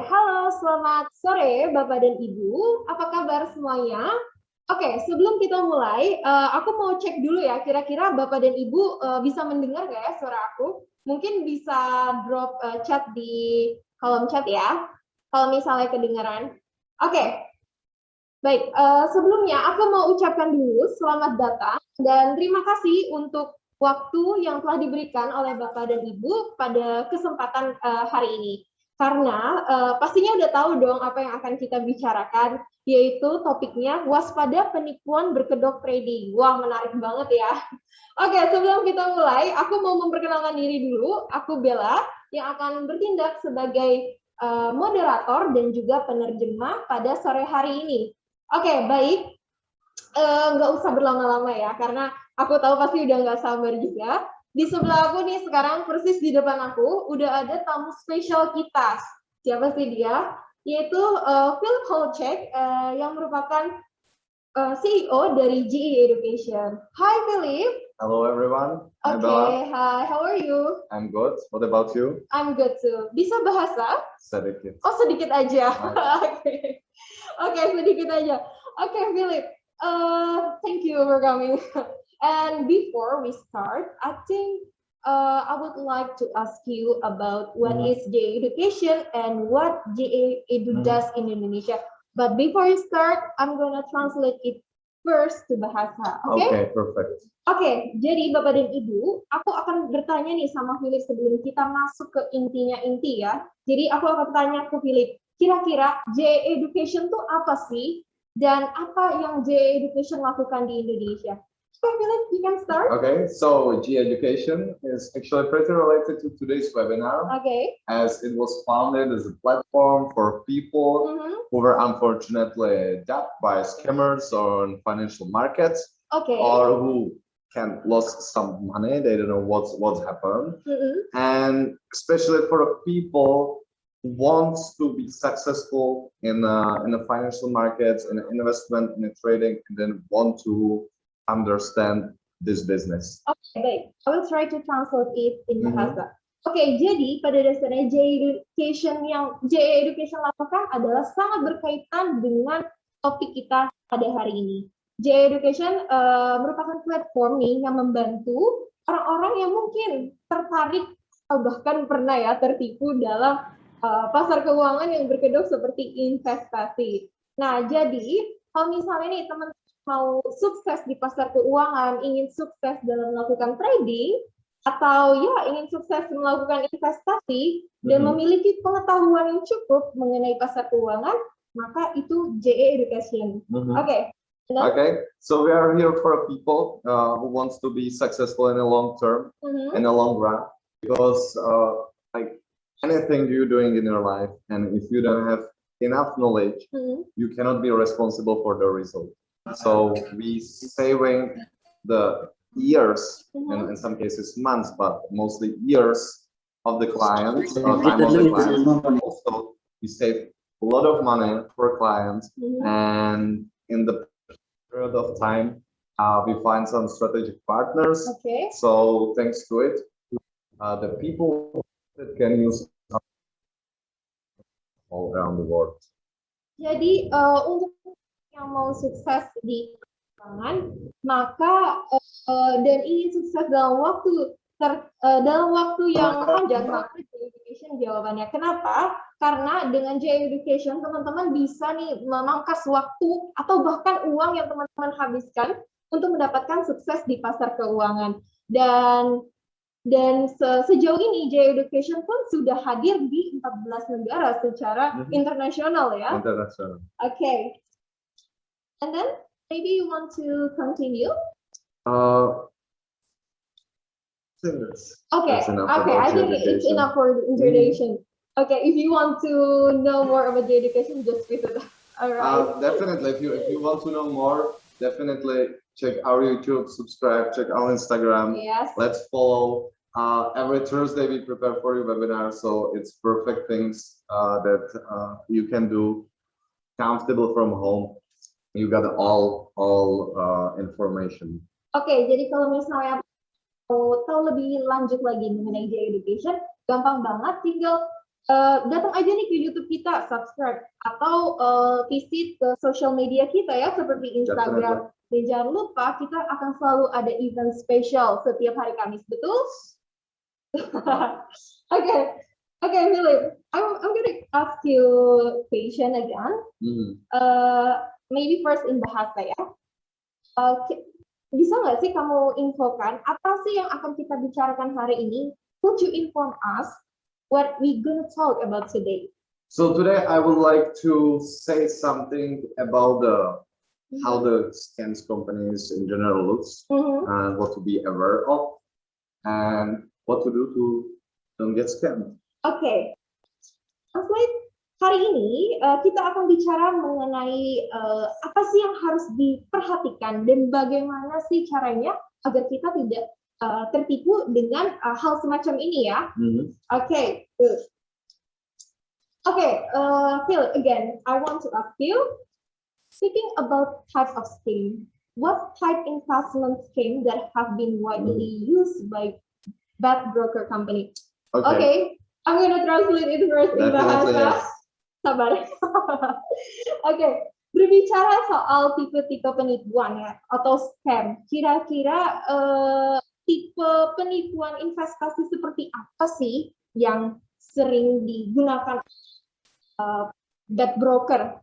Halo, selamat sore Bapak dan Ibu. Apa kabar semuanya? Oke, sebelum kita mulai, aku mau cek dulu ya, kira-kira Bapak dan Ibu bisa mendengar nggak ya suara aku? Mungkin bisa drop chat di kolom chat ya, kalau misalnya kedengaran. Oke, baik. Sebelumnya aku mau ucapkan dulu selamat datang dan terima kasih untuk waktu yang telah diberikan oleh Bapak dan Ibu pada kesempatan hari ini. Karena pastinya udah tahu dong apa yang akan kita bicarakan, yaitu topiknya waspada penipuan berkedok trading. Wah, menarik banget ya. Oke, sebelum kita mulai, aku mau memperkenalkan diri dulu. Aku Bella, yang akan bertindak sebagai moderator dan juga penerjemah pada sore hari ini. Oke, baik. Nggak usah berlama-lama ya, karena aku tahu pasti udah nggak sabar juga. Di sebelah aku nih sekarang, persis di depan aku, udah ada tamu spesial kita. Siapa sih dia? Yaitu Philip Holcek, yang merupakan CEO dari GE Education. Hi Philip. Hello everyone. Okay, hi. How are you? I'm good. What about you? I'm good too. Bisa bahasa? Sedikit. Oh, sedikit aja. Oke. Oke, sedikit aja. Oke, Philip. Thank you for coming. And before we start, I think I would like to ask you about what is GE Education and what GE Edu does in Indonesia. But before you start, I'm gonna translate it first to bahasa. Okay? Okay, perfect. Oke, jadi Bapak dan Ibu, aku akan bertanya nih sama Philip sebelum kita masuk ke intinya inti ya. Jadi aku akan tanya ke Philip, kira-kira GE Education tuh apa sih? Dan apa yang GE Education lakukan di Indonesia? Okay, Philip, you can start. Okay, so GE Education is actually pretty related to today's webinar. Okay. As it was founded as a platform for people who were unfortunately dubbed by scammers on financial markets. Okay. Or who can lost some money, they don't know what's happened. And especially for people wants to be successful in the financial markets, in investment, in trading, and then want to understand this business. Okay, baik. I will try to translate it in bahasa. Oke, jadi pada dasarnya GE Education lakukan adalah sangat berkaitan dengan topik kita pada hari ini. GE Education merupakan platform nih yang membantu orang-orang yang mungkin tertarik atau bahkan pernah ya tertipu dalam pasar keuangan yang berkedok seperti investasi. Nah, jadi kalau misalnya nih teman-teman mau sukses di pasar keuangan, ingin sukses dalam melakukan trading, atau ya ingin sukses melakukan investasi dan memiliki pengetahuan yang cukup mengenai pasar keuangan, maka itu GE Education. Oke. Okay, so we are here for people who wants to be successful in the long term, in the long run, because like anything you're doing in your life, and if you don't have enough knowledge, you cannot be responsible for the result. So we saving the years, and in some cases months, but mostly years of the clients, time of the clients. Also, we save a lot of money for clients, and in the period of time, we find some strategic partners. Okay. So thanks to it, the people that can use all around the world. Jadi untuk yang mau sukses di keuangan, maka dan ingin sukses dalam waktu yang panjang, maka GE Education jawabannya. Kenapa? Karena dengan GE Education teman-teman bisa nih memangkas waktu atau bahkan uang yang teman-teman habiskan untuk mendapatkan sukses di pasar keuangan. Dan sejauh ini GE Education pun sudah hadir di 14 negara secara internasional ya. International. Okay. And then maybe you want to continue? Okay. Okay. I think it's enough for the introduction. Okay. If you want to know more about the education, just visit. All right. Definitely. If you want to know more, definitely check our YouTube, subscribe, check our Instagram. Yes. Let's follow. Every Thursday we prepare for you webinar, so it's perfect things that you can do comfortable from home. You got all information. Okay, jadi kalau misalnya mau tahu lebih lanjut lagi mengenai GE Education, gampang banget, tinggal datang aja nih ke YouTube kita, subscribe, atau visit ke social media kita ya, seperti Instagram. Dan jangan lupa kita akan selalu ada event spesial setiap hari Kamis, betul? Okay, Philip, I'm gonna ask you a question again. Maybe first in bahasa ya. Bisa nggak sih kamu infokan apa sih yang akan kita bicarakan hari ini? Could you inform us what we gonna talk about today? So today I would like to say something about how the scams companies in general looks, and what to be aware of, and what to do to don't get scammed. Oke, translate. Hari ini kita akan bicara mengenai apa sih yang harus diperhatikan dan bagaimana sih caranya agar kita tidak tertipu dengan hal semacam ini ya. Oke, good. Phil, again, I want to ask you, speaking about types of scheme, what type investment scheme that have been widely used by bad broker company? Okay, I'm gonna translate it first in bahasa. Sabar. Oke, berbicara soal tipe-tipe penipuan ya atau scam, kira-kira tipe penipuan investasi seperti apa sih yang sering digunakan bad broker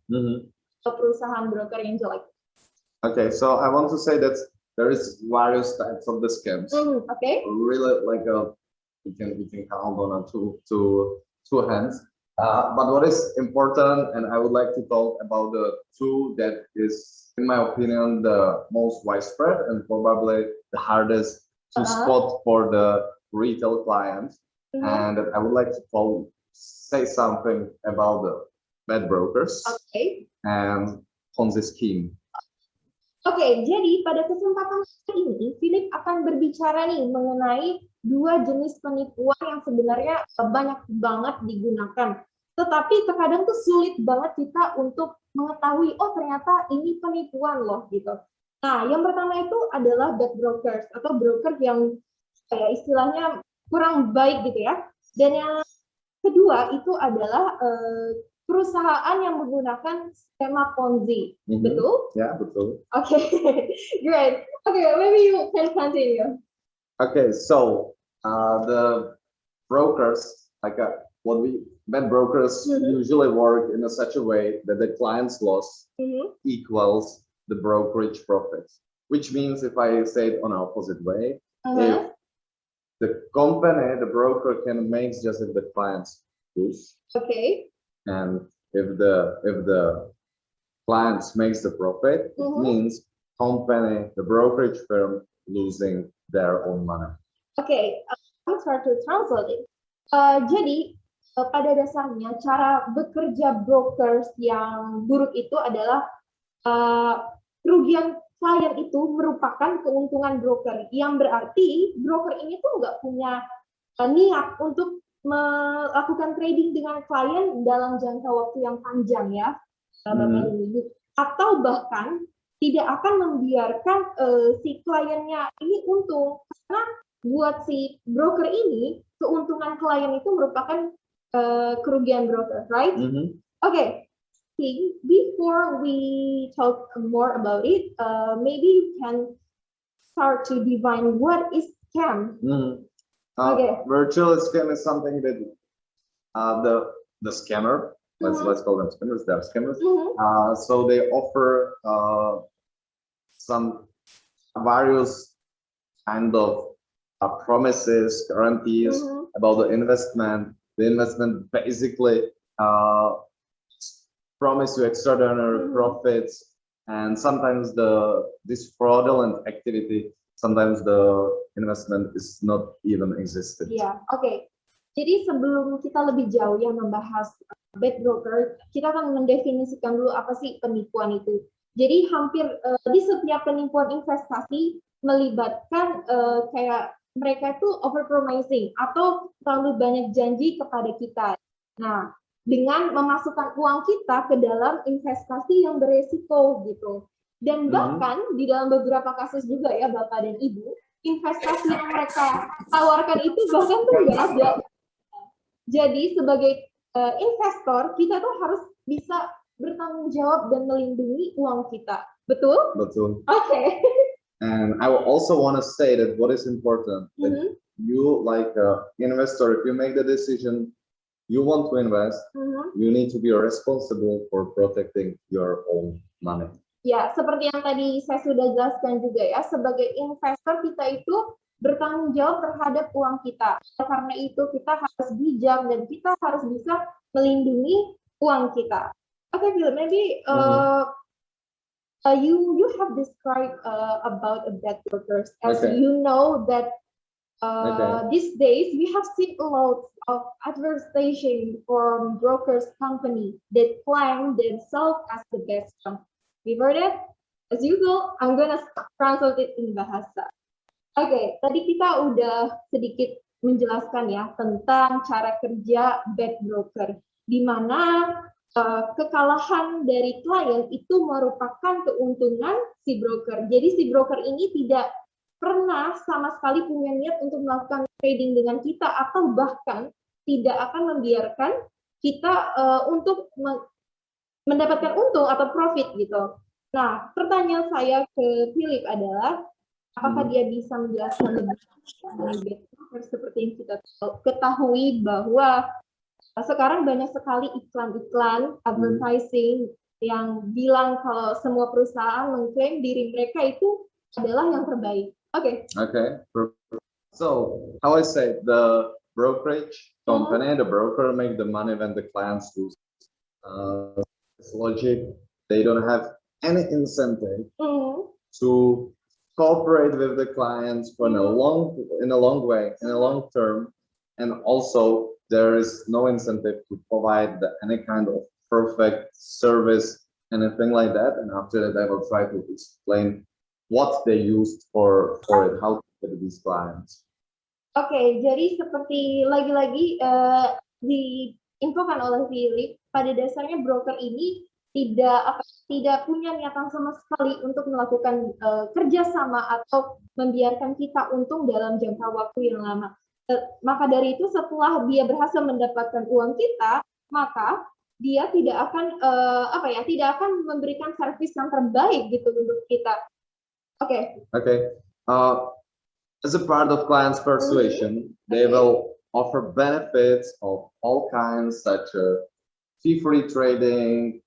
atau perusahaan broker yang jelek? Okay, so I want to say that there is various types of the scams. Okay. Really, like we can count on two hands. But what is important, and I would like to talk about the two that is, in my opinion, the most widespread and probably the hardest to spot for the retail clients. And I would like to say something about the bad brokers and Ponzi scheme. Oke, jadi pada kesempatan kali ini, Philip akan berbicara nih mengenai dua jenis penipuan yang sebenarnya banyak banget digunakan. Tetapi terkadang tuh sulit banget kita untuk mengetahui, oh ternyata ini penipuan loh gitu. Nah, yang pertama itu adalah bad brokers atau broker yang istilahnya kurang baik gitu ya. Dan yang kedua itu adalah perusahaan yang menggunakan skema Ponzi, betul? Ya, betul. Okay, great. Okay, maybe you can continue. Okay, so the brokers, like bad brokers usually work in such a way that the client's loss equals the brokerage profits. Which means, if I say it on an opposite way, if the company, the broker can make just if the clients lose. Okay. And if the clients makes the profit, it means company, the brokerage firm, losing their own money. Okay, I'll try to translate it. Jadi pada dasarnya cara bekerja brokers yang buruk itu adalah kerugian klien itu merupakan keuntungan broker, yang berarti broker ini tuh nggak punya niat untuk melakukan trading dengan klien dalam jangka waktu yang panjang ya, Bapak dan Ibu, atau bahkan tidak akan membiarkan si kliennya ini untung, karena buat si broker ini keuntungan klien itu merupakan kerugian broker, right? Okay, before we talk more about it, maybe you can start to define what is scam. Virtual scam is something that the scammer, let's call them scammers, they're scammers. So they offer some various kind of promises, guarantees about the investment. The investment basically promise you extraordinary profits, and sometimes this fraudulent activity, sometimes the investment is not even existed. Yeah, okay. Jadi sebelum kita lebih jauh yang membahas bad broker, kita akan mendefinisikan dulu apa sih penipuan itu. Jadi hampir di setiap penipuan investasi melibatkan kayak mereka itu overpromising atau terlalu banyak janji kepada kita. Nah, dengan memasukkan uang kita ke dalam investasi yang beresiko gitu. Dan bahkan di dalam beberapa kasus juga ya Bapak dan Ibu, investasi yang mereka tawarkan itu bahkan tuh nggak ada. Jadi sebagai investor, kita tuh harus bisa bertanggung jawab dan melindungi uang kita. Betul? Betul. Okay. And I also want to say that what is important, that you like an investor, if you make the decision you want to invest, you need to be responsible for protecting your own money. Ya, seperti yang tadi saya sudah jelaskan juga ya, sebagai investor kita itu bertanggung jawab terhadap uang kita. Karena itu kita harus bijak dan kita harus bisa melindungi uang kita. Okay, Phil, maybe you have described about bad brokers, as you know that these days we have seen a lot of advertising from brokers company that claim themselves as the best one. Before that, as usual, I'm gonna translate it in bahasa. Oke, tadi kita udah sedikit menjelaskan ya tentang cara kerja bad broker, di mana kekalahan dari klien itu merupakan keuntungan si broker. Jadi si broker ini tidak pernah sama sekali punya niat untuk melakukan trading dengan kita, atau bahkan tidak akan membiarkan kita untuk mendapatkan untung atau profit gitu. Nah, pertanyaan saya ke Philip adalah, apakah dia bisa menjelaskan lebih mengenai seperti yang kita ketahui bahwa sekarang banyak sekali iklan-iklan advertising yang bilang kalau semua perusahaan mengklaim diri mereka itu adalah yang terbaik. Oke. Okay. So, how I say, the brokerage company, the broker make the money when the clients lose. It's logic. They don't have any incentive to cooperate with the clients for in a long way, in a long term, and also there is no incentive to provide any kind of perfect service, anything like that. And after that, I will try to explain what they used for it, how to get these clients. Oke, jadi seperti lagi-lagi diinfokan oleh Philip, pada dasarnya broker ini tidak punya niatan sama sekali untuk melakukan kerjasama atau membiarkan kita untung dalam jangka waktu yang lama. Maka dari itu, setelah dia berhasil mendapatkan uang kita, maka dia tidak akan memberikan servis yang terbaik gitu untuk kita. Oke. As a part of clients' persuasion, they will offer benefits of all kinds, such as fee-free trading,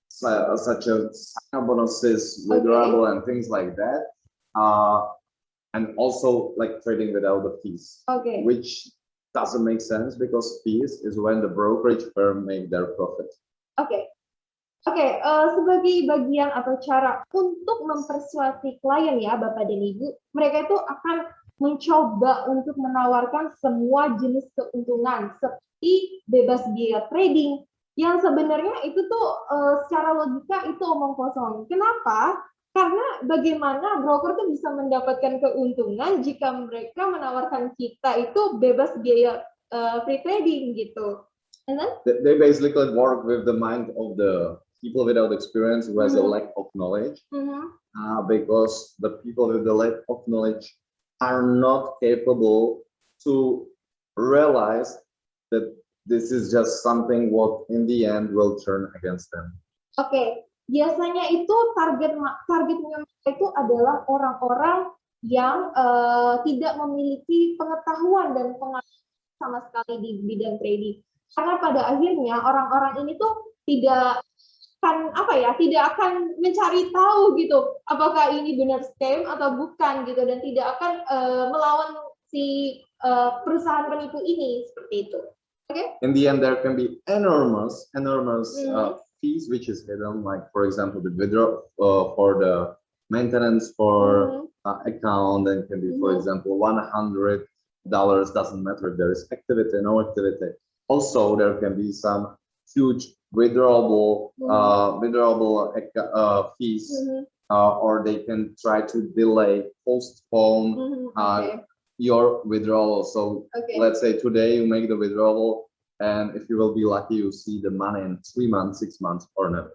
such as bonuses, withdrawable, and things like that, and also like trading without the fees, which doesn't make sense because fees is when the brokerage firm make their profit. Sebagai bagian atau cara untuk mempersuasi klien ya Bapak dan Ibu, mereka itu akan mencoba untuk menawarkan semua jenis keuntungan seperti bebas biaya trading, yang sebenarnya itu tuh secara logika itu omong kosong. Kenapa? Karena bagaimana broker tuh bisa mendapatkan keuntungan jika mereka menawarkan kita itu bebas biaya free trading gitu. And then they basically work with the mind of the people without experience who has a lack of knowledge, because the people with the lack of knowledge are not capable to realize that this is just something what in the end will turn against them. Biasanya itu targetnya itu adalah orang-orang yang tidak memiliki pengetahuan dan pengalaman sama sekali di bidang trading. Karena pada akhirnya orang-orang ini tuh tidak akan mencari tahu gitu apakah ini benar scam atau bukan gitu, dan tidak akan melawan si perusahaan penipu ini seperti itu. In the end, there can be enormous fees which is hidden, like for example the withdraw for the maintenance for account, and can be for example $100, doesn't matter if there is activity, no activity. Also, there can be some huge withdrawable fees, or they can try to delay, postpone your withdrawal. So let's say today you make the withdrawal, and if you will be lucky, you see the money in 3 months, 6 months, or no.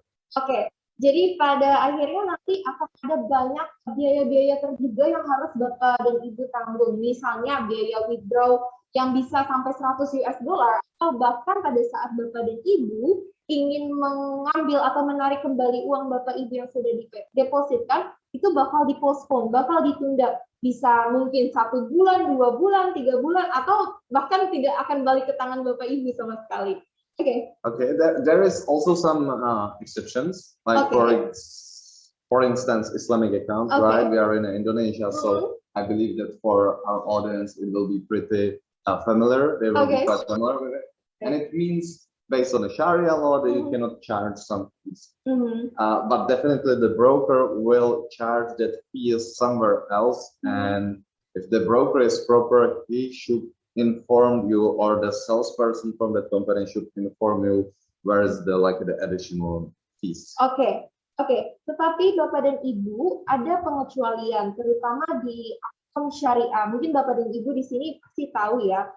Jadi pada akhirnya nanti akan ada banyak biaya-biaya terduga yang harus Bapak dan Ibu tanggung. Misalnya biaya withdraw yang bisa sampai 100 US dollar, atau bahkan pada saat Bapak dan Ibu ingin mengambil atau menarik kembali uang Bapak Ibu yang sudah didepositkan, itu bakal dipospon, bakal ditunda. Bisa mungkin 1 bulan, 2 bulan, 3 bulan, atau bahkan tidak akan balik ke tangan Bapak Ibu sama sekali. Okay. Okay. There is also some exceptions, like for instance, Islamic account. Right? We are in Indonesia, so I believe that for our audience, it will be pretty familiar. They will be quite familiar with it, and it means based on the Sharia law that you cannot charge some fees. But definitely, the broker will charge that fee somewhere else, and if the broker is proper, he should inform you, or the salesperson from that company should inform you where is the additional fees. Oke. Tetapi Bapak dan Ibu ada pengecualian, terutama di akun syariah. Mungkin Bapak dan Ibu di sini pasti tahu ya.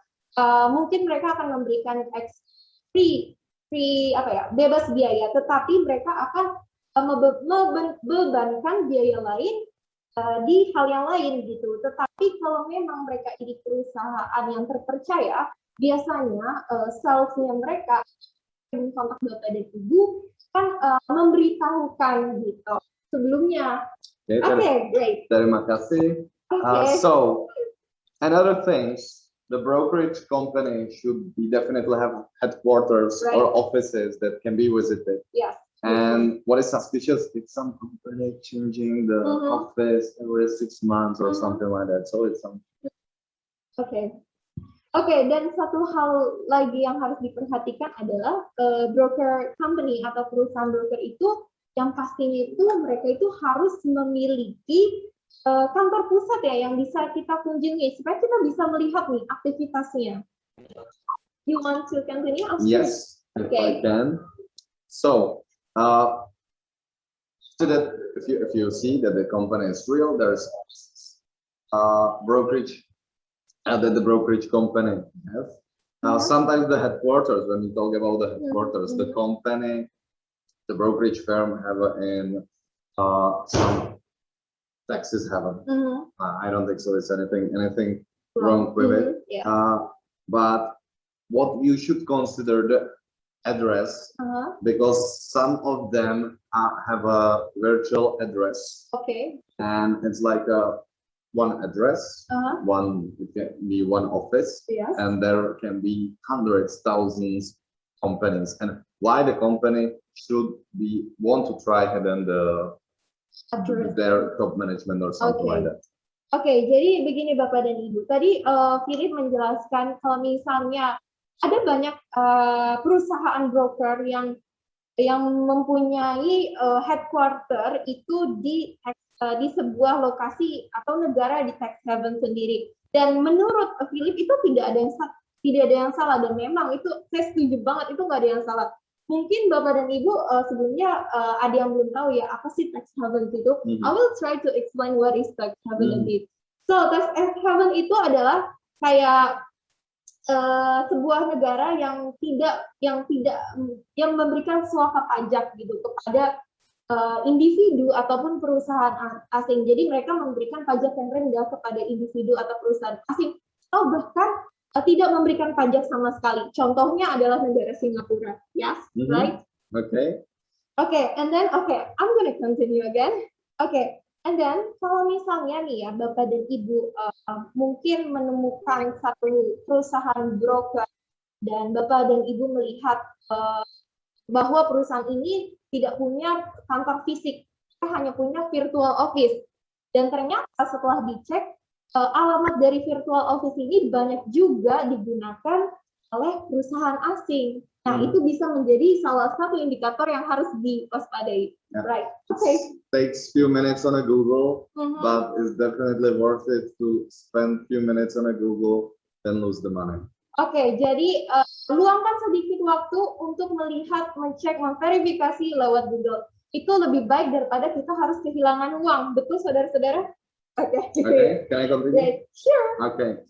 Mungkin mereka akan memberikan bebas biaya, tetapi mereka akan membebankan biaya lain di hal yang lain gitu. Tetapi kalau memang mereka ini perusahaan yang terpercaya, biasanya salesnya mereka kontak Bapak dan Ibu kan memberitahukan gitu sebelumnya. Great. Terima kasih. So another things, the brokerage company should definitely have headquarters or offices that can be visited. Yes. And what is suspicious if some company changing the office every 6 months or something like that. So it's something. Oke, dan satu hal lagi yang harus diperhatikan adalah broker company atau perusahaan broker itu yang pastinya itu mereka itu harus memiliki kantor pusat ya yang bisa kita kunjungi supaya kita bisa melihat nih aktivitasnya. You want to continue? Yes, if I can. So that if you see that the company is real, there's brokerage that the brokerage company has. Sometimes the headquarters, when you talk about the headquarters, the company, the brokerage firm have in some taxes haven't. I don't think so. It's anything wrong with it. But what you should consider the address, because some of them have a virtual address. And it's like one address, it can be one office, and there can be hundreds, thousands companies. And why the company should want to try having their top management or something like that. Jadi begini Bapak dan Ibu. Tadi Philip menjelaskan kalau misalnya ada banyak perusahaan broker yang mempunyai headquarter itu di sebuah lokasi atau negara di tax haven sendiri. Dan menurut Philip itu tidak ada yang salah, dan memang itu saya setuju banget, itu nggak ada yang salah. Mungkin Bapak dan Ibu sebelumnya ada yang belum tahu ya apa sih tax haven itu. I will try to explain what is tax haven indeed. So tax haven itu adalah kayak sebuah negara yang memberikan suaka pajak gitu kepada individu ataupun perusahaan asing. Jadi mereka memberikan pajak yang rendah kepada individu atau perusahaan asing, atau bahkan tidak memberikan pajak sama sekali. Contohnya adalah negara Singapura. Yes, right? And then I'm gonna continue again. And then kalau misalnya nih ya Bapak dan Ibu mungkin menemukan satu perusahaan broker dan Bapak dan Ibu melihat bahwa perusahaan ini tidak punya kantor fisik, hanya punya virtual office. Dan ternyata setelah dicek alamat dari virtual office ini banyak juga digunakan oleh perusahaan asing. Nah, itu bisa menjadi salah satu indikator yang harus diwaspadai. Right. Takes few minutes on a Google, but it's definitely worth it to spend few minutes on a Google and lose the money. Jadi luangkan sedikit waktu untuk melihat, mengecek, memverifikasi lewat Google. Itu lebih baik daripada kita harus kehilangan uang. Betul, saudara-saudara? Can I continue? Sure.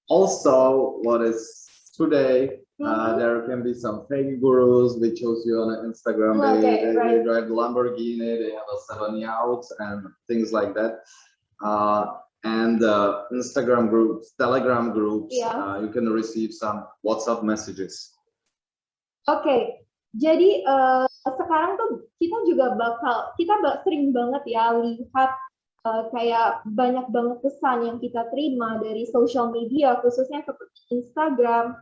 Also, what is today there can be some fake gurus which shows you on Instagram. They drive Lamborghini, they have a 7 yachts and things like that. And Instagram groups, Telegram groups, you can receive some WhatsApp messages. Oke, jadi sekarang tuh kita sering banget ya lihat kayak banyak banget pesan yang kita terima dari social media, khususnya seperti Instagram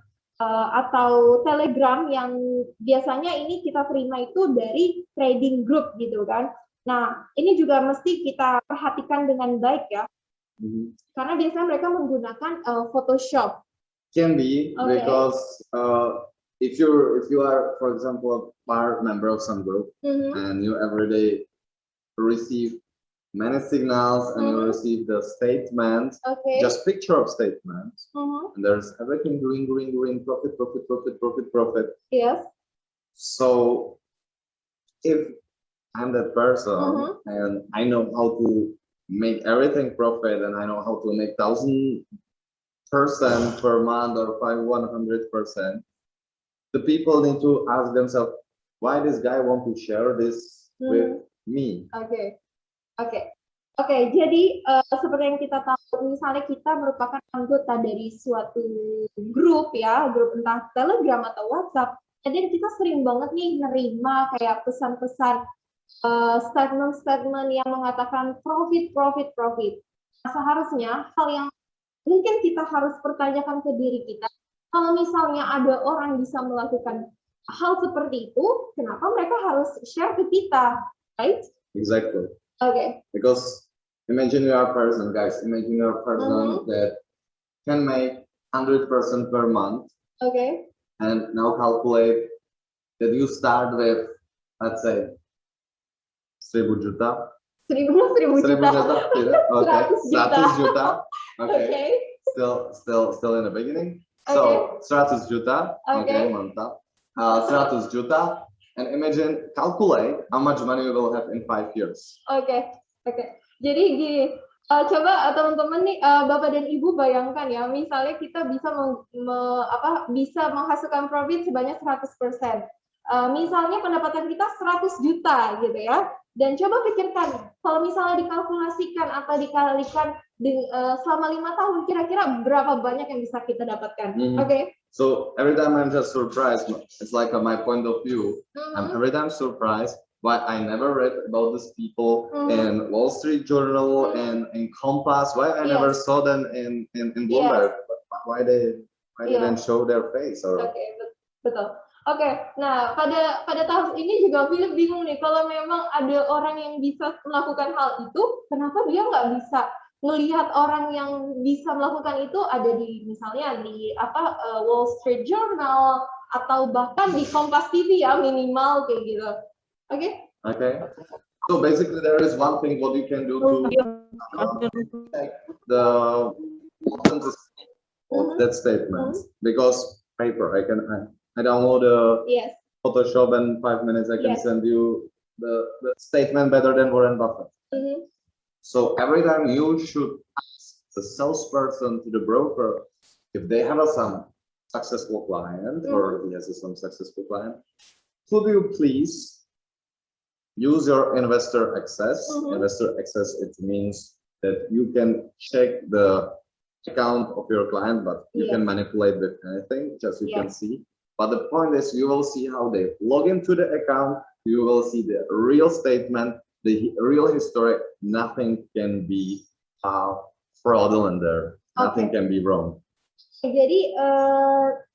atau Telegram yang biasanya ini kita terima itu dari trading group gitu kan. Nah, ini juga mesti kita perhatikan dengan baik ya. Karena biasanya mereka menggunakan Photoshop. Can be because if you are, for example, a part member of some group and you every day receive many signals and you receive the statement, just picture of statements, and there's everything green, profit. Yes. So if I'm that person and I know how to make everything profit and I know how to make 1,000% per month or 100%, the people need to ask themselves, why this guy want to share this with me? Oke, jadi seperti yang kita tahu, misalnya kita merupakan anggota dari suatu grup ya, grup entah Telegram atau WhatsApp, jadi kita sering banget nih nerima kayak pesan-pesan statement-statement yang mengatakan profit. Nah, seharusnya hal yang mungkin kita harus pertanyakan ke diri kita, kalau misalnya ada orang bisa melakukan hal seperti itu, kenapa mereka harus share ke kita, right? Exactly. Okay. Because imagine you are a person, guys. Imagine you are a person that can make 100% per month. Okay. And now calculate that you start with, let's say, 1.000 juta. 1.000 juta. Okay. 100 juta. Okay. Still in the beginning. So 100 juta. Okay, mantap. 100 juta. And imagine, calculate how much money you will have in 5 years. Okay. Jadi gini, coba teman-teman nih, Bapak dan Ibu bayangkan ya, misalnya kita bisa bisa menghasilkan profit sebanyak 100%. Misalnya pendapatan kita 100 juta gitu ya. Dan coba pikirkan, kalau misalnya dikalkulasikan atau dikalikan selama 5 tahun, kira-kira berapa banyak yang bisa kita dapatkan? Okay? So every time I'm just surprised, it's like my point of view. I'm every time surprised why I never read about these people in Wall Street Journal and in Compass. Why I never saw them in Bloomberg? Why they didn't show their face? Or... Okay, betul. Oke, nah pada tahun ini juga Philip bingung nih, kalau memang ada orang yang bisa melakukan hal itu, kenapa dia nggak bisa melihat orang yang bisa melakukan itu ada di misalnya di Wall Street Journal atau bahkan di Kompas TV ya, minimal kayak gitu. Okay. So basically there is one thing what you can do to check the authenticity of that statement, because paper I download Photoshop and 5 minutes I can send you the statement better than Warren Buffett. So every time you should ask the salesperson to the broker if they have some successful client or he has some successful client, could you please use your investor access? Investor access, it means that you can check the account of your client, but you can manipulate with anything, just you can see. But the point is, you will see how they log into the account, you will see the real statement, the real history. Nothing can be fraudulent there. Nothing can be wrong. Jadi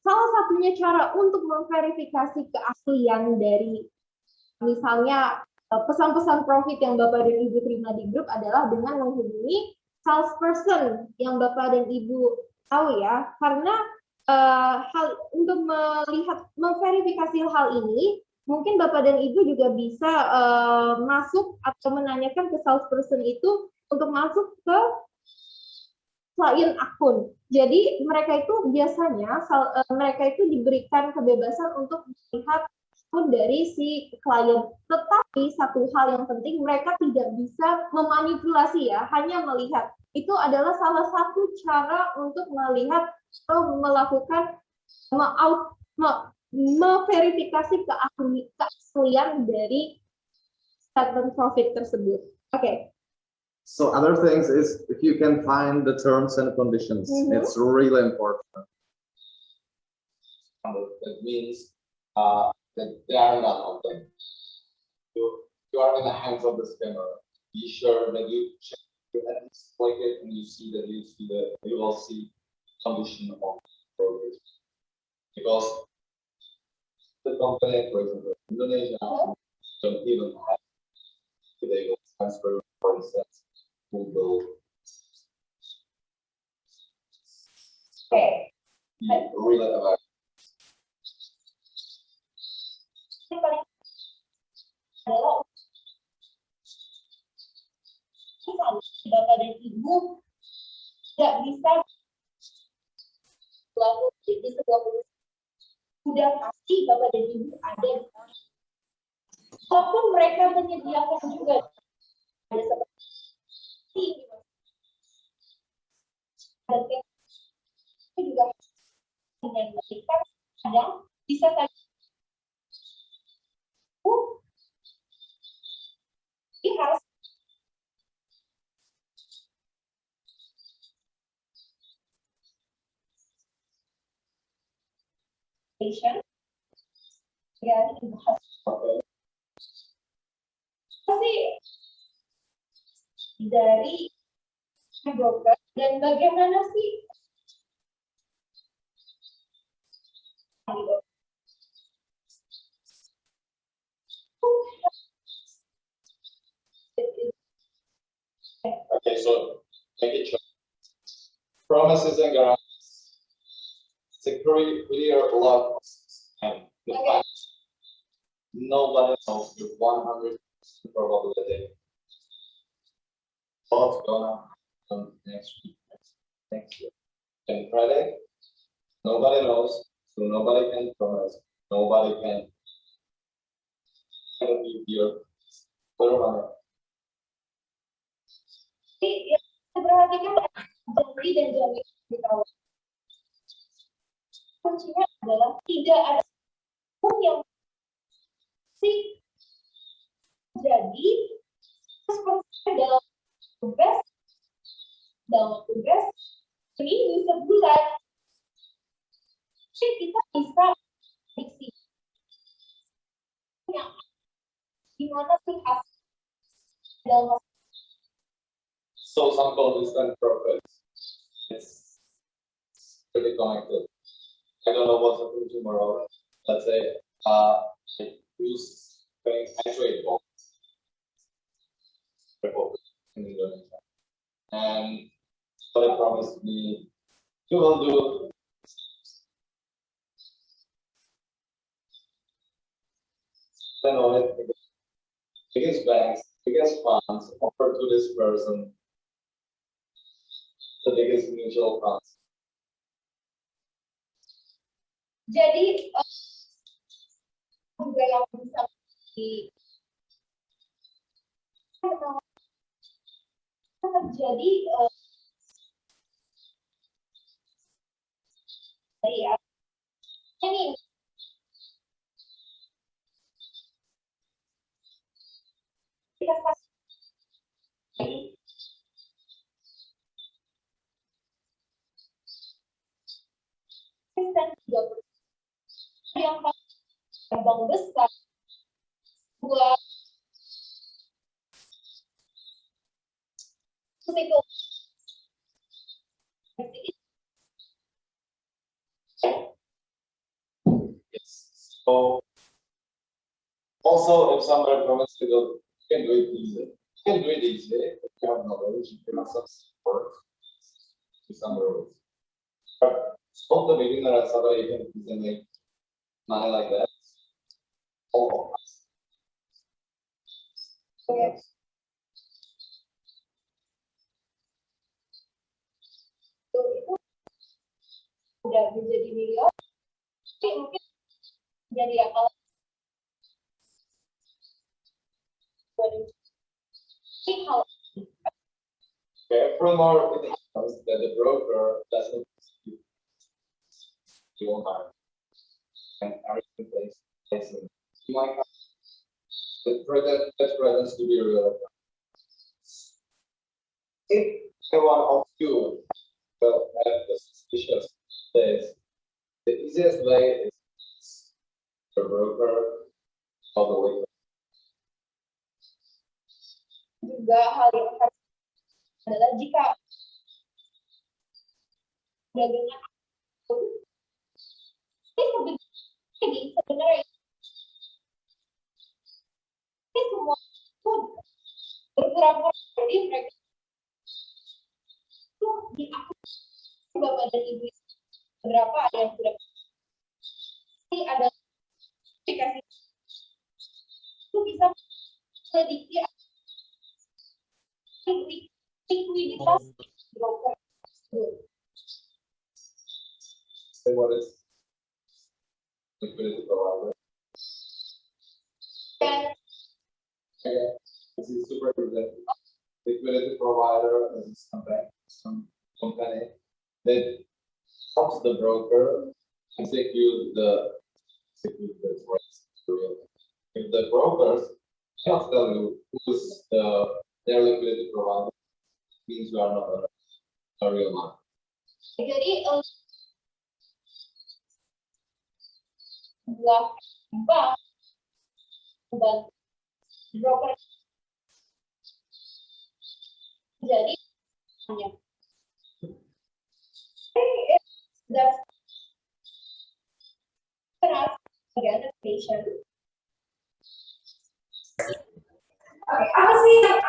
salah satunya cara untuk memverifikasi keaslian dari misalnya pesan-pesan profit yang Bapak dan Ibu terima di grup adalah dengan menghubungi salesperson yang Bapak dan Ibu tahu ya, karena untuk memverifikasi hal ini, mungkin Bapak dan Ibu juga bisa masuk atau menanyakan ke salesperson itu untuk masuk ke klien akun. Jadi mereka itu biasanya mereka itu diberikan kebebasan untuk melihat akun dari si klien. Tetapi satu hal yang penting, mereka tidak bisa memanipulasi ya, hanya melihat. Itu adalah salah satu cara untuk melihat atau melakukan memverifikasi keaslian dari statement profit tersebut. Okay. So other things is if you can find the terms and conditions, it's really important. That means that there are none of them. You are in the hands of the scammer. Be sure that you check, you at least click it, and you will see condition of progress. Because the company, for example, Indonesia, don't even have they will transfer, for instance, Google. Okay. Really about. Bapak dan Ibu nggak bisa di sebuah perusahaan sudah pasti Bapak dan Ibu ada. Walaupun mereka menyediakan juga ada seperti dan juga dengan mereka kadang bisa saja harus ya pasti dari broker dan bagaimana sih Okay, so make it short. Promises and guarantees. Security, clear log and the fact nobody knows with 100% probability what's gonna happen next week, next year. And Friday, nobody knows, so nobody can promise, nobody can help you here. Perhatikan janji dan janji dikawal. Kuncinya adalah tidak ada pun yang sih jadi dalam tugas seminggu sebulan kita bisa prediksi yang gimana sih dalam. So some consistent progress. It's pretty connected. I don't know what's happening tomorrow. Let's say I use trade in Indonesia, and somebody promised me you will do then all it biggest banks, biggest funds offer to this person the biggest mutual funds. Jadi juga yang bisa terjadi ya ini kita yang bank besar buat itu So also if somebody promises to go, you can do it easy. You can do it easy if you have knowledge, you can have some support to some rules. But all the beginner at somebody can make money like that. All of us. okay. Itu udah menjadi miliar, tapi mungkin jadi akal. Furthermore, it happens that the broker doesn't you won't have and everything places. You might have the presence to be real. If one of you will have the suspicious days, the easiest way is the broker or the liquid. Juga hal yang harus adalah jika dagangan ini sebenarnya ini semua pun bergerak jadi mereka itu diakui bapak dan ibu berapa ada yang sudah ini ada aplikasi itu bisa prediksi likuiditas broker. So what is liquidity provider? Dan Okay, this is super good. Liquidity provider is some company that helps the broker execute the trades. If the brokers cannot tell you who's their liquidity provider, it means you are not a real market. jadi sebelah bank dan broker jadi hanya that's organization. Oke, apa sih yang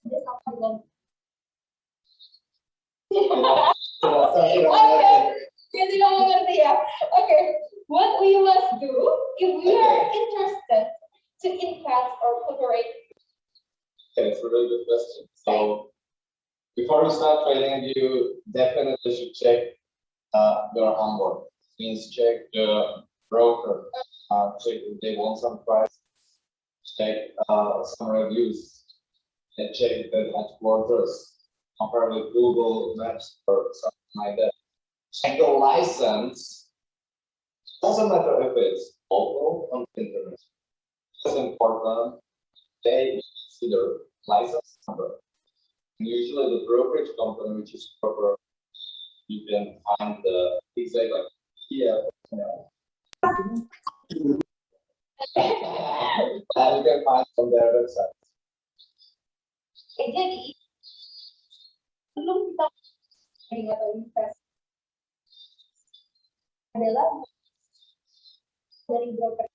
ada sama dengan Dia tidak mengerti ya. Oke, what we must do if we are interested to invest or cooperate. Okay, it's a really good question. So before you start trading, you definitely should check your onboard. Means check the broker, check if they want some price, check some reviews, and check the headquarters, compare with Google Maps or something like that. Check the license. Doesn't matter if it's local or internet. It's important. They consider license number. And usually the brokerage company, which is proper, you can find the exact like here. And you can find from their website. Jadi belum kita atau invest adalah dari broker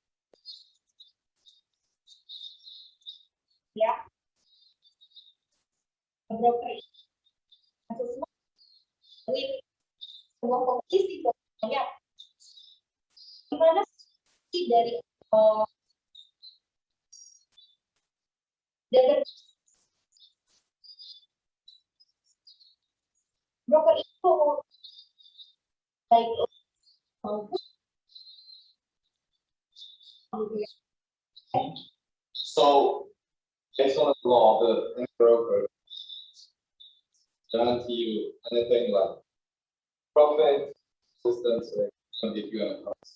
ya broker semua kompetisi banyak gimana sih dari dari broker itu baik maupun So based on the law, the broker guarantee you anything like profit, consistency, and give you an price.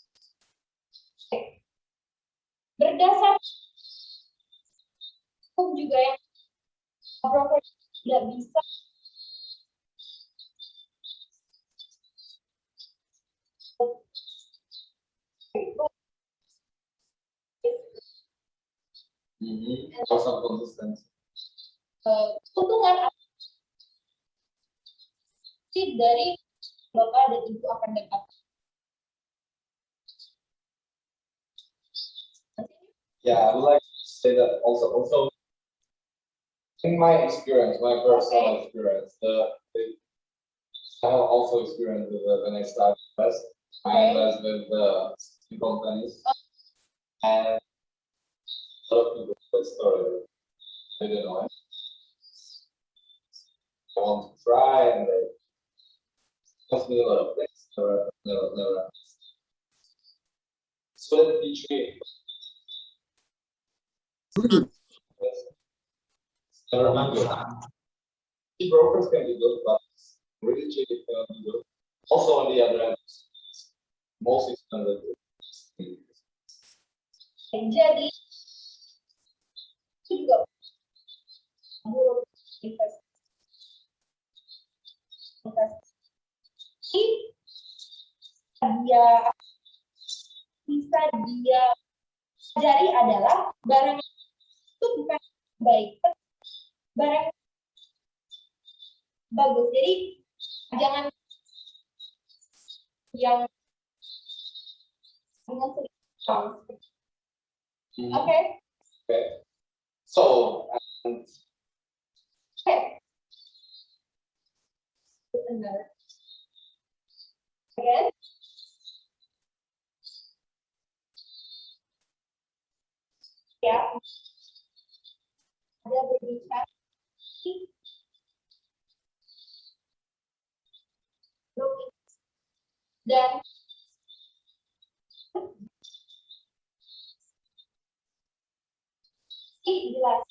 berdasar hukum juga yang broker tidak bisa Also consistency. keuntungan dari bapak dan ibu akan dapat. Yeah, I would like to say that also in my experience, my personal experience, I have also experienced when I started invest. I invest with the companies, and a lot of people tell the story. They don't know it. I want to try, and they cost me a lot of things. Never. So let me teach you. Never been good. brokers can be good, but really cheap it cannot be good. Also, on the other hand, most expensive. Jadi itu juga investasi dia bisa dia pelajari adalah barang itu bukan baik, barang bagus. Jadi jangan yang dengan sedikit. Okay. So, okay. Again. Ya. Ada berbicara. Dan jelas.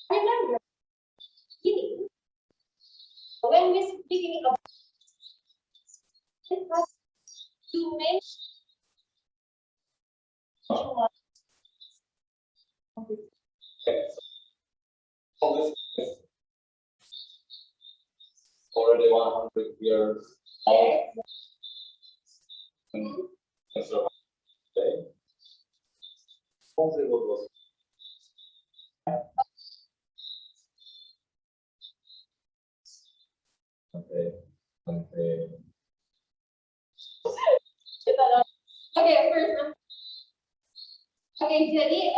Remember, ini when we speaking about it has to mention jumlah. already 100 years old. And so, okay. Hopefully what was okay. Oke, jadi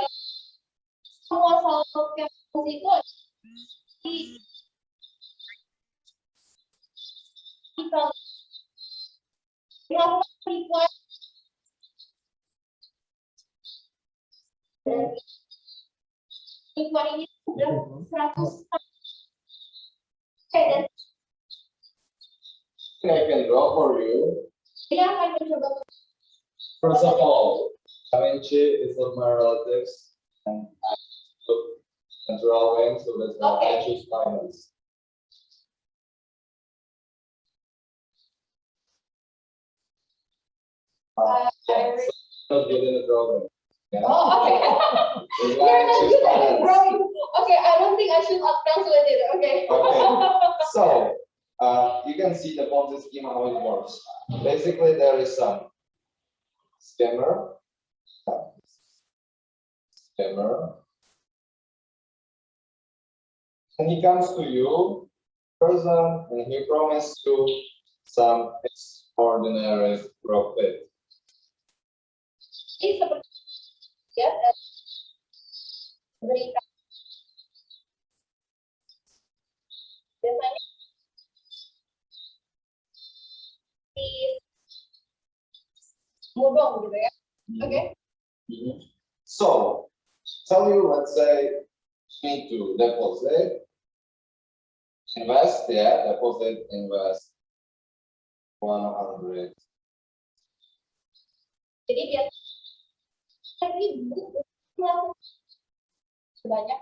semua saldo kampus itu dilakukan Penipuan Penipuan ini sudah 100 dan I can draw for you. dia akan mencoba. First of all, Vinci is of my relatives, and I look and drawing, so that's why I choose finance. Not good in the drawing. Yeah. Oh, okay. You're not good at drawing. Okay, I don't think I should translate it. Okay. Okay. So, you can see the Ponzi scheme how it works. Basically, there is some scammer, and he comes to you, person, and he promises you some extraordinary profit. Ini seperti ya berikan biasanya di bodong gitu ya. Okay. So, tell you, let's say, need to deposit, invest 100. Jadi biasanya ibu sebanyak.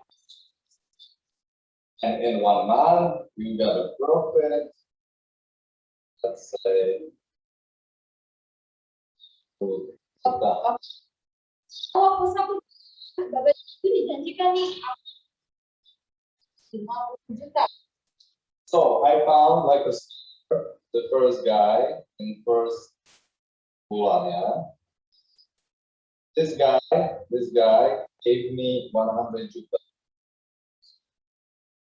And in 1 month, you got a profit, let's say, Kalau aku satu Bapak itu dijanjikan nih 50 juta. So I found like the first guy in first bulan, yeah. This guy gave me 100 juta.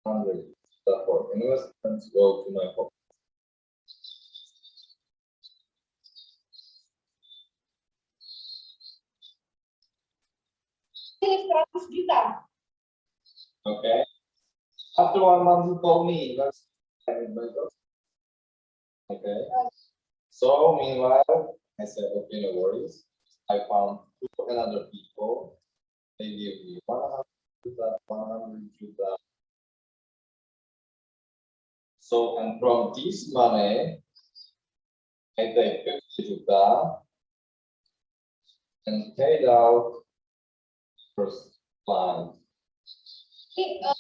100 juta for investments go to my pocket. Ini 100 juta. Okay. After 1 month, he told me, let's okay. So meanwhile, I said, okay, no worries. I found 2 other people. They gave me 100 juta. So, and from this money, I take 50 juta and paid out first client. Bapak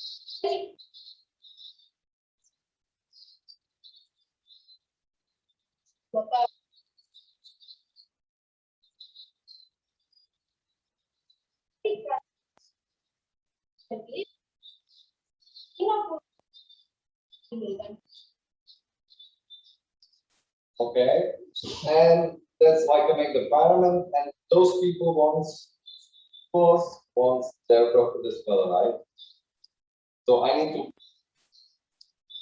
Okay, and that's like a make the environment, and those people wants their profit as well, right? So I need to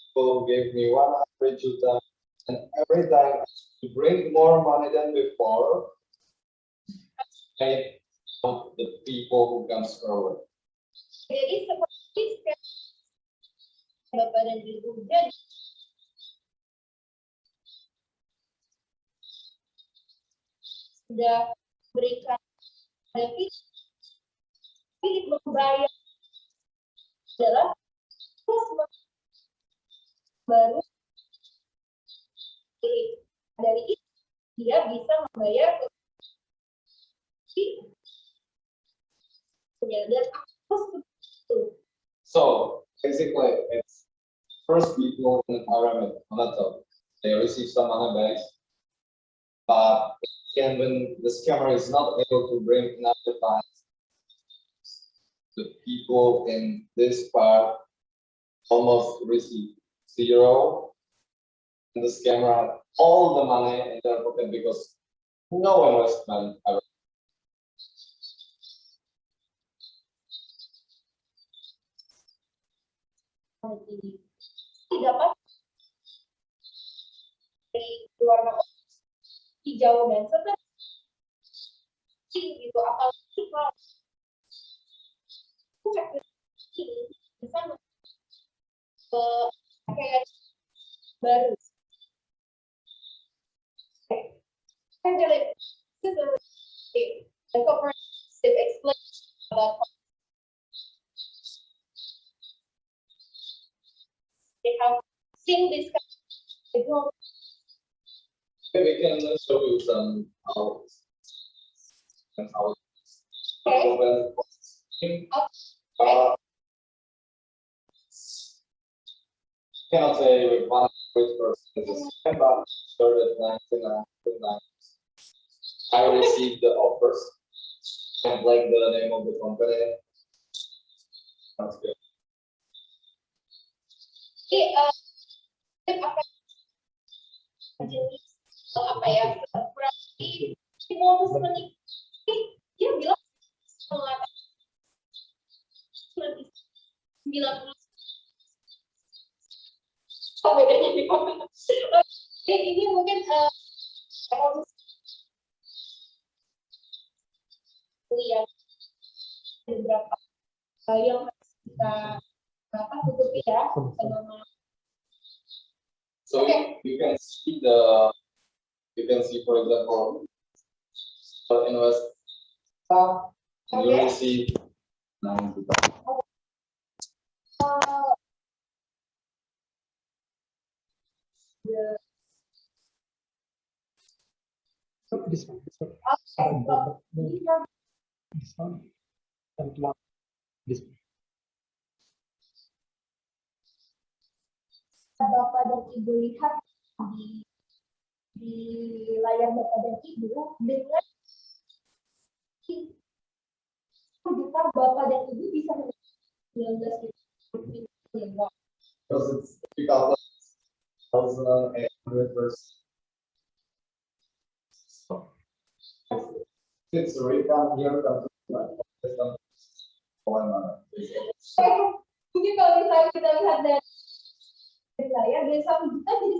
people give me 100 juta, and every time to bring more money than before, I help the people who comes forward. Jadi seperti Bapak dan Ibu jadi sudah berikan Philip membayar adalah terus baru dari itu dia bisa membayar dan aku So basically, it's first people in the environment, atau they receive some money back, but and when the scammer is not able to bring enough funds, the people in this part almost receive zero, and the scammer had all the money in their pocket because no investment ever. Dapat dari warna hijau dan serta gitu atau kalau ini bisa kayak baru kan jadi the comprehensive explain about they have seen this kind of We can show you some how and how. Okay. Cannot say with 100% is but sure that 99.9. I received the offers and like the name of the company. That's good. Jenis apa ya berarti modus menikmati dia bilang mengatakan 90 oh bedanya di komen ini mungkin yang beberapa yang kita tutupi ya selama. So you can see for example, invest you will see 9 juta. This one. And one. This one. Bapak dan Ibu lihat di layar Bapak dan Ibu dengan juta Bapak dan Ibu bisa 19 juta. Because it's 3,800 versus. It's refund here comes Mungkin kalau misalnya kita lihat dari layar dari 1 juta jadi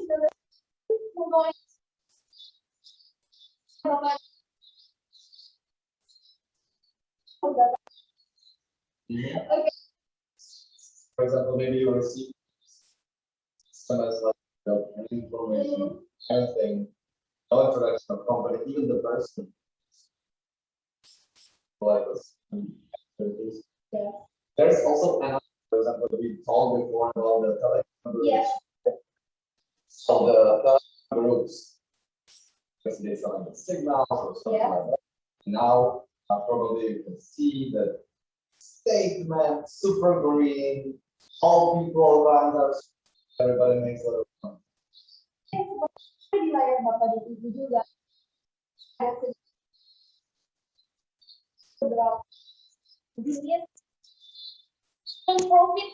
19 berapa? Okay. For example, maybe you receive SMS like information, anything, no interaction of company, even the person. Like this. Yeah. There's also another, for example, we talked before about the telecom groups. Yes. So the telecom groups, because they selling the signals or something like that. Now, probably you can see that statement, super green, all people around us, everybody makes a lot of fun. Di layar Bapak dan Ibu juga ada beberapa bisnis dan profit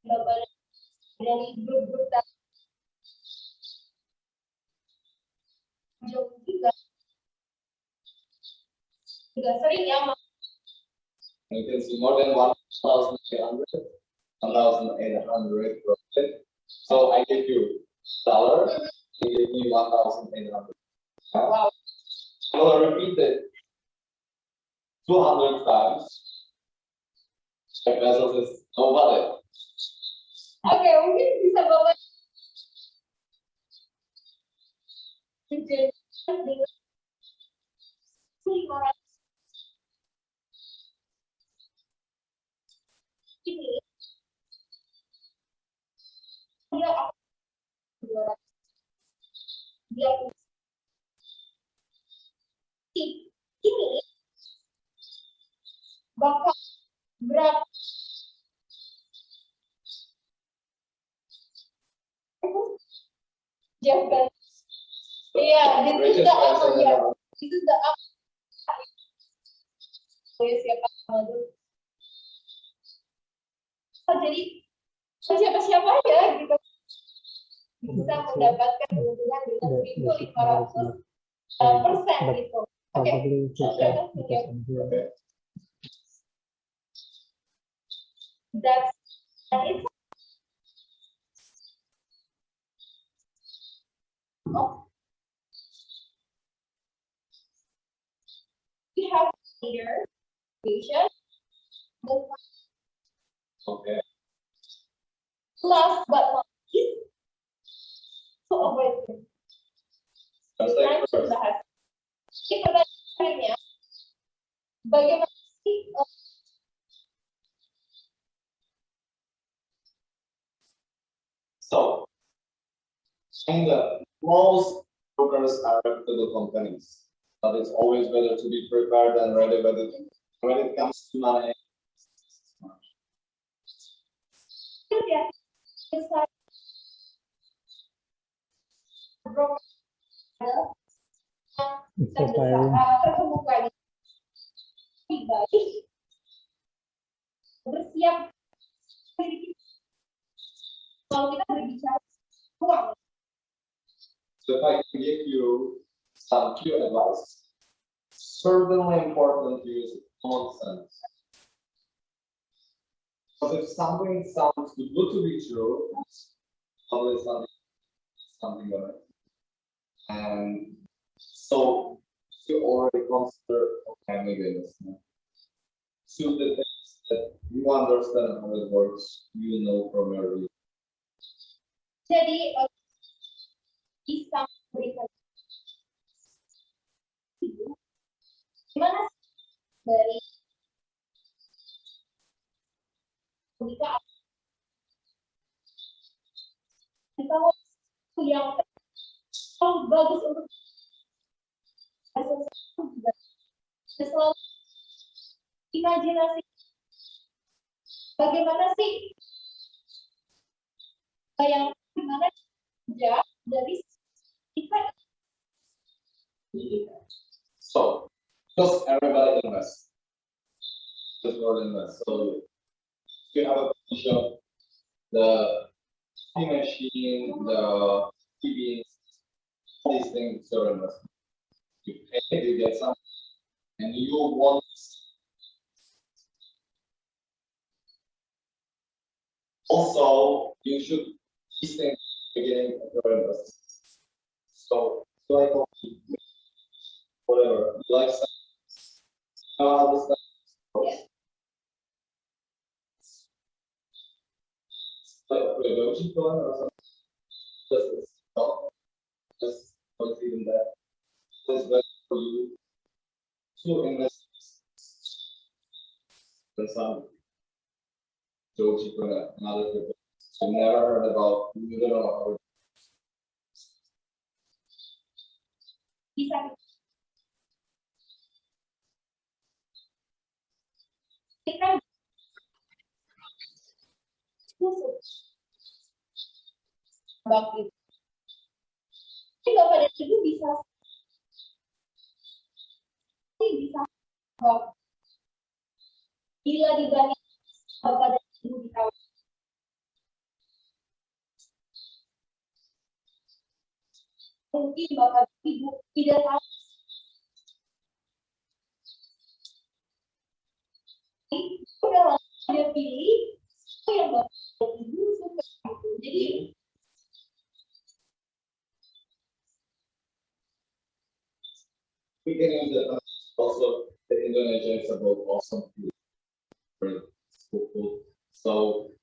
Bapak dari grup-grup juga sering ya. You can see more than 1,800 profit. So I give you $, you give me 1,800. Wow. I will repeat it 200 times. My pesos is nobody. Oke, mungkin bisa Bapak menjelaskan dengan 500 ini dia akan 200 dia ini bakal berapa Jangan. Iya, this is the up, ya. This is the up. Siapa dulu? Jadi siapa-siapa aja gitu bisa mendapatkan keuntungan dengan 1.500% gitu. Oke. That's it. Oh. We have here patient. Okay. Last but not least, to avoid it. Ini pertanyaannya, bagaimana sih So, in the most brokers are reputable companies, but it's always better to be prepared and ready when it comes to money. ya besar broker terkemuka lebih baik bersiap kalau kita berbicara uang. So if I can give you some few advice, certainly important to use common sense. Because if something sounds too good to be true, probably something right. And so you already consider, okay, maybe it's not. So the things that you understand how it works, you know from your reading. Jadi bisa memberikan gimana dari kita yang bagus untuk selalu imajinasi bagaimana sih yang gimana kerja dari kita. So, because everybody invests, just invest. So, if you have a position, the tea machine, the TV, these things are investment. You pay, you get something, and you want. Also, you should these things beginning of your investment. So, like whatever, like how this Yeah. like pedagogy going or something. Just not even that. It's better for you to invest in some Georgie and other people. I've never heard about, you don't know how Bisa Kan bangkit. Ini Bapak dan Ibu bisa bila dibanding Bapak dan Ibu di tahun mungkin Bapak dan Ibu tidak tahu udah langsung dia pilih yang Bapak dan Ibu suka gitu. Jadi we can use it also. The Indonesia is about awesome food. So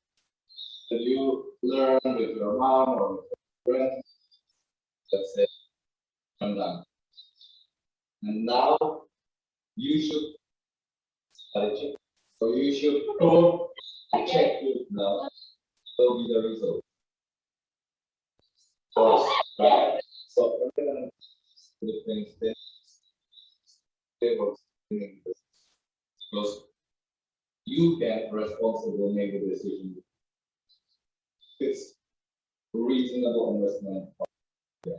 if you learn with your mom or with your friend, let's say, Jangan. And now you should study check. So you should go check it now. Will be the result. So, right? So everyone the things they were doing this because you can responsible make the decision. It's reasonable investment. Yeah.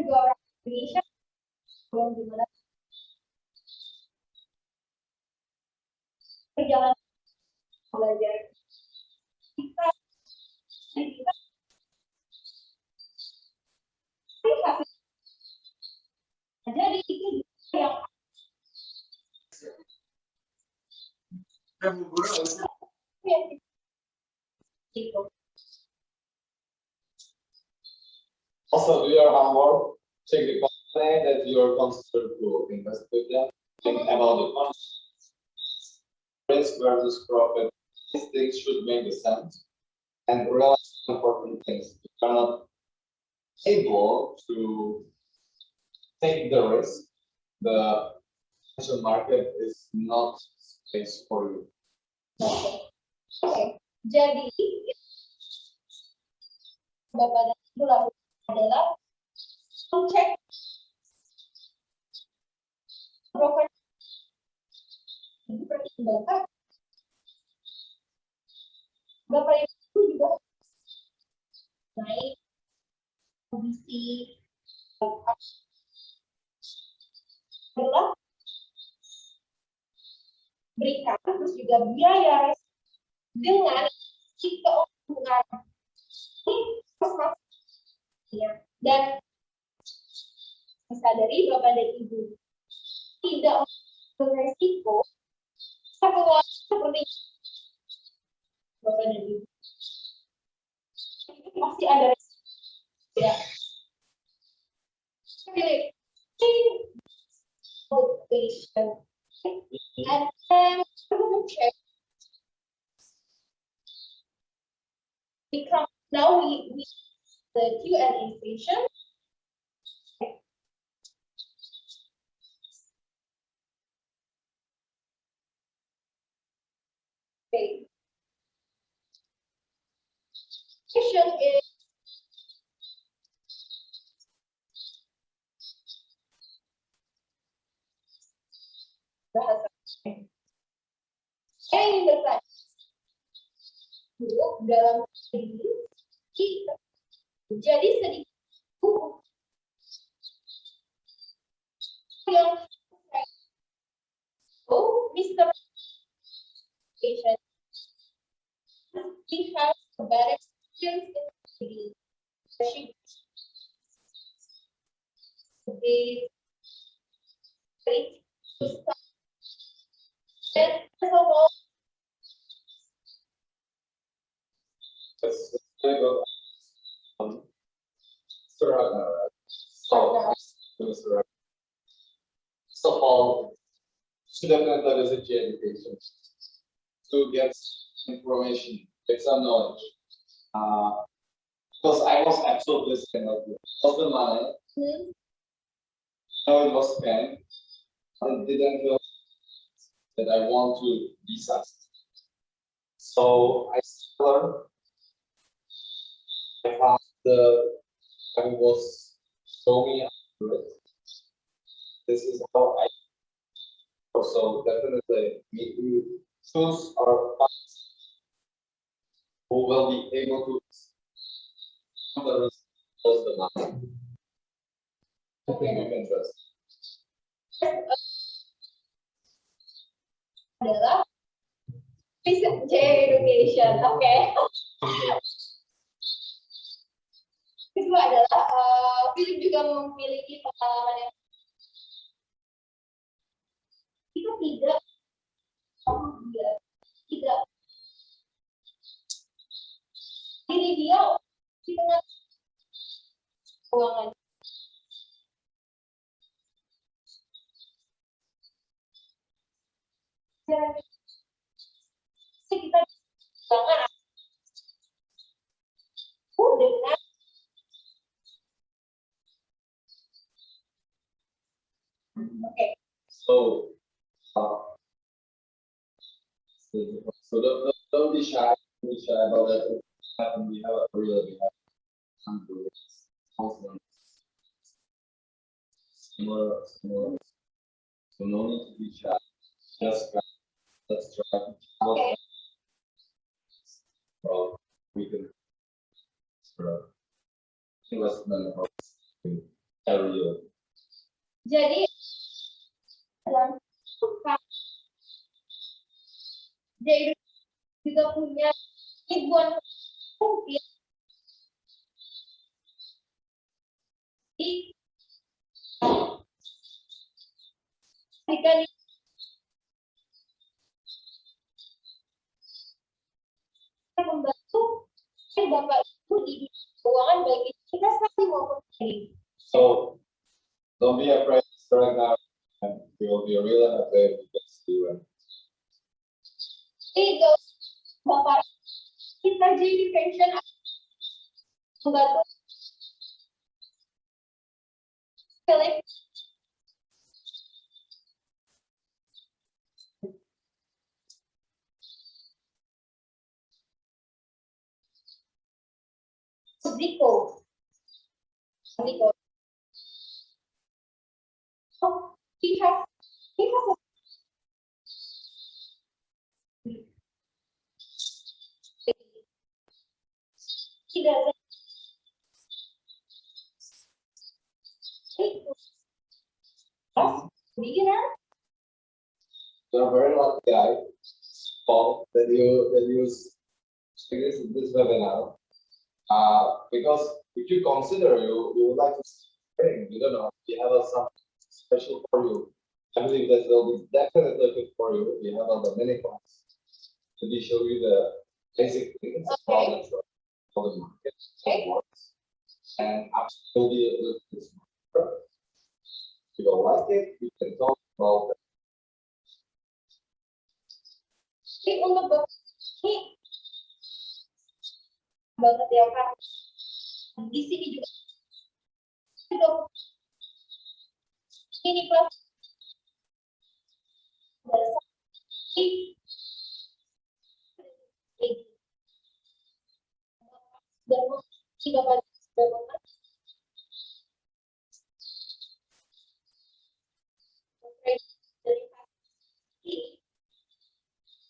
juga orang Indonesia yang dimana perjalanan belajar kita jadi itu yang itu Also, do your homework. Check the company that you are considered to invest with them. Think about the risk versus profit. These things should make sense. And realize important things. If you are not able to take the risk, the financial market is not space for you. Oke. Jadi Bapak dan Ibu lakukan adalah cek broker ini pertimbangkan Bapak Ibu juga naik kondisi adalah berikan terus juga biaya dengan keuntungan ini dan sadari Bapak dan Ibu tidak beresiko satu seperti Bapak dan Ibu ini pasti ada resiko ya motivation and then check become now we the Q&A session. Okay. Question is bahasa. Saya ingin bertanya dulu dalam ini kita jadi sedikit yang Mr. Patient he has a bad experience in city. They and so on. So all student methodology education to get information, get some knowledge. Because I was absolutely spent of it. Was the money? How it was spent. I didn't feel that I want to be successful. So I learned. I found I was showing me how to do it. This is how I. So definitely, we choose our paths who will be able to close the mouth. Okay, you can trust. Adalah J education. Oke. Kedua adalah Philip juga memiliki pengalaman yang itu tidak diri dia di tengah keuangan. Kita jangan dengan So don't be shy. Don't be shy about it. We have a really similar. So no need to be shy. Just let's try. Okay. Well, we can investment of area. Jadi dalam dia juga punya ribuan mungkin jika membantu Bapak Ibu di keuangan baik kita pasti maupun ini. So don't be afraid right now, and you will be real and afraid to just do it. Jadi Bapak kita jadi pension membantu select Ziko. So he has he doesn't beginner. You're a very lucky guy, Paul, that you this webinar. Because if you consider you would like to train, you don't know, you have something special for you. I believe that will be definitely good for you. You have the many classes to show you the basic things about the market, and absolutely a little bit smarter. If you don't like it, you can talk about it. Jadi untuk Bapak ini banget ya Kak. Di sini juga ini kelas dan jika Bapak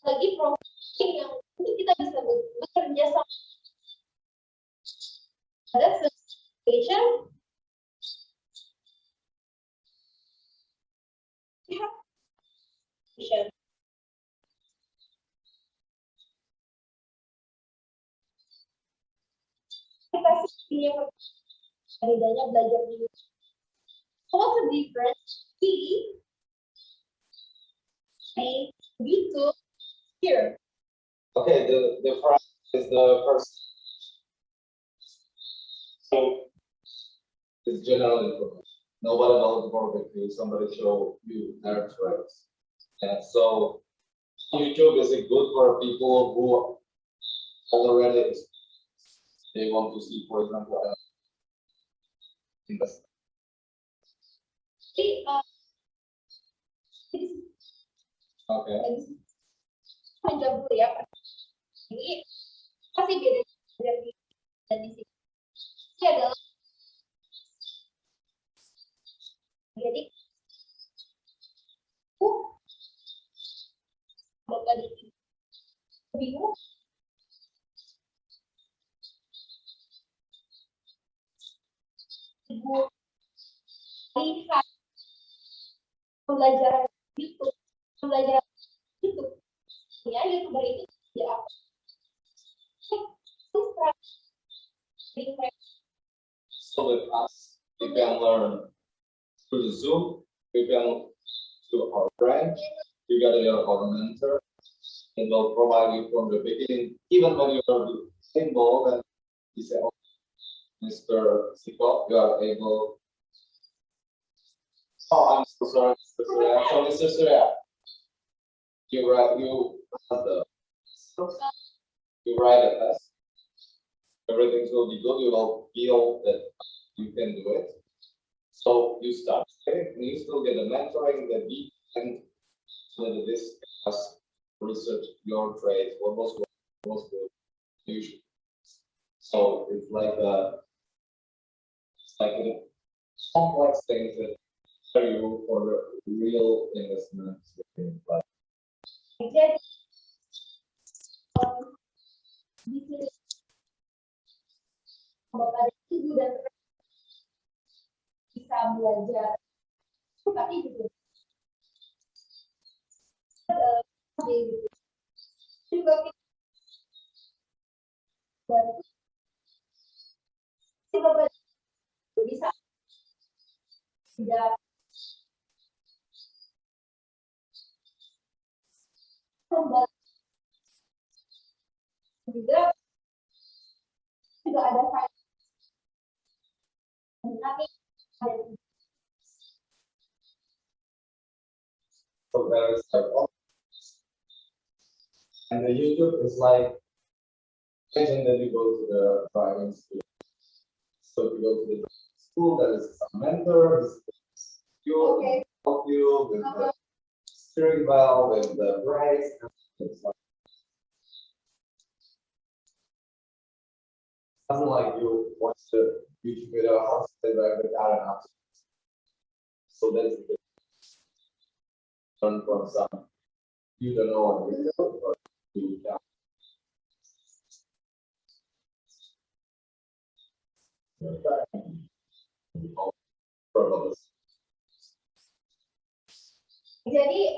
lagi program yang kita bisa bekerja sama ada session kita punya bedanya belajar di what's the difference gitu here. Okay, the first is the first. So it's general information. Nobody knows about it. Somebody show you their tracks. And so YouTube is good for people who already they want to see, for example, investment. Okay. Menjawab dulu ya. Jadi apa sih bedanya dari dan di sini? Ini adalah jadi aku bapak dan ibu bingung ibu lihat pembelajaran YouTube pembelajaran YouTube ya YouTuber itu ya apa? So with us, you can learn through Zoom, you can through our friend, you got your own mentor, and they'll provide you from the beginning, even when you are single, and you say, oh, Mr. Siko, you are able. Oh, I'm so sorry, Mr. Surya. So, Mr. Surya, you write a test. Everything will be good. You will feel that you can do it. So you start, okay? And you still get the mentoring, the deep, and whether this has research your trade, what was the usual. So it's like a complex things that are you for real investments in life. Jadi di sini bapak dan ibu dan bisa belajar tapi juga juga bapak bisa tidak membantu juga ada file tapi So there is like, and the YouTube is like, imagine that you go to the driving school. So if you go to the school, there is some mentor, you help you with the steering wheel, with the brakes, and it's like, something like you watch the YouTube video how to drive the car and how to. So that's the learn from some you don't know on video, but you can. jadi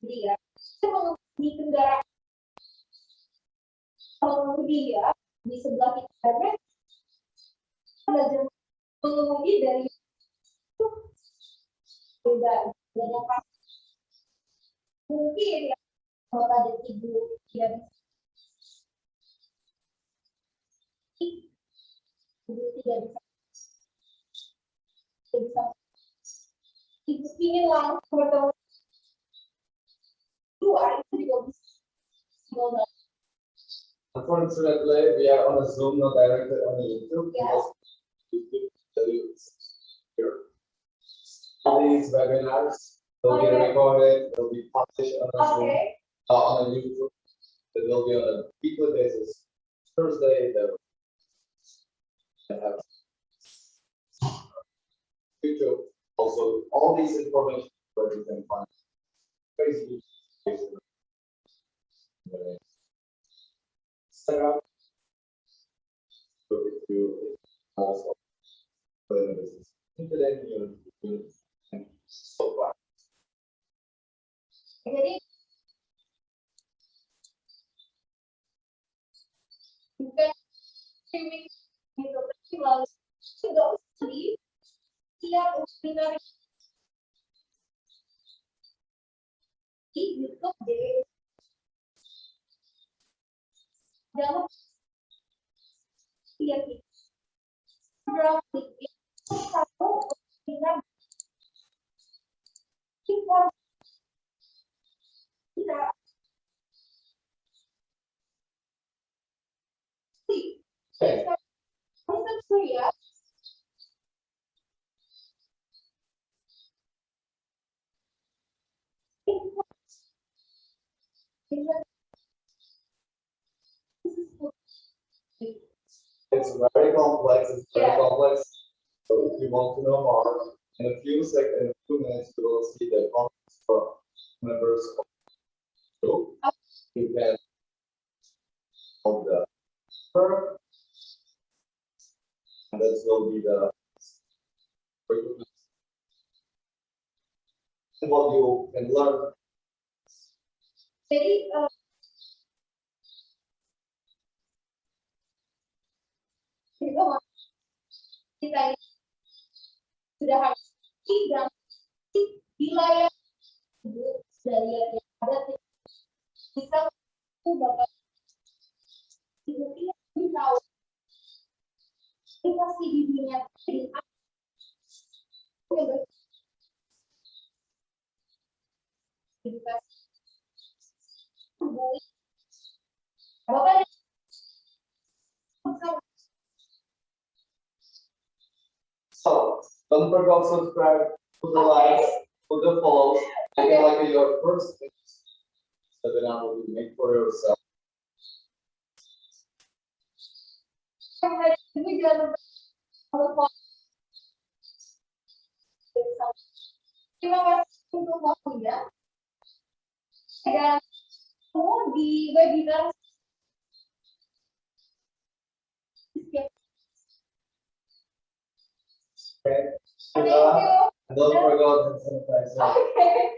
dia mengemudi kendaraan mengemudi ya di sebelah kita belajar mengemudi dari beda banyak mungkin ya bapak dan ibu tidak ibu tidak bisa ibu ingin langsung bertemu luar itu juga bisa. Unfortunately, we are on a Zoom, not directly on YouTube. Yeah. All these webinars will be recorded, will be published on a Zoom, on a YouTube. It will be on a weekly basis. Thursday, there will have YouTube. Also, all these information where you can find Facebook, Instagram. So if you also put in the business, internet, you and so far. Jadi bukan streaming gitu tapi lalu tidak usah di siap webinar di YouTube deh dalam lihat itu berapa satu webinar kita Surya very complex. It's very Yeah. complex. So if you want to know more, in a few minutes, you will see the comments for members of the group. You can hold the number, and this will be the what you can learn. Jadi kita ini sudah harus dan bila ya ibu sudah lihat yang ada bisa bapak ibu ini tahu ini pasti di dunia ini bapak So don't forget to subscribe, put the likes, put the follows, and like your first things that then I will make for yourself. ini jangan lupa terima kasih untuk waktunya dan kamu di webinar Okay. And don't forget to sanitize. Okay.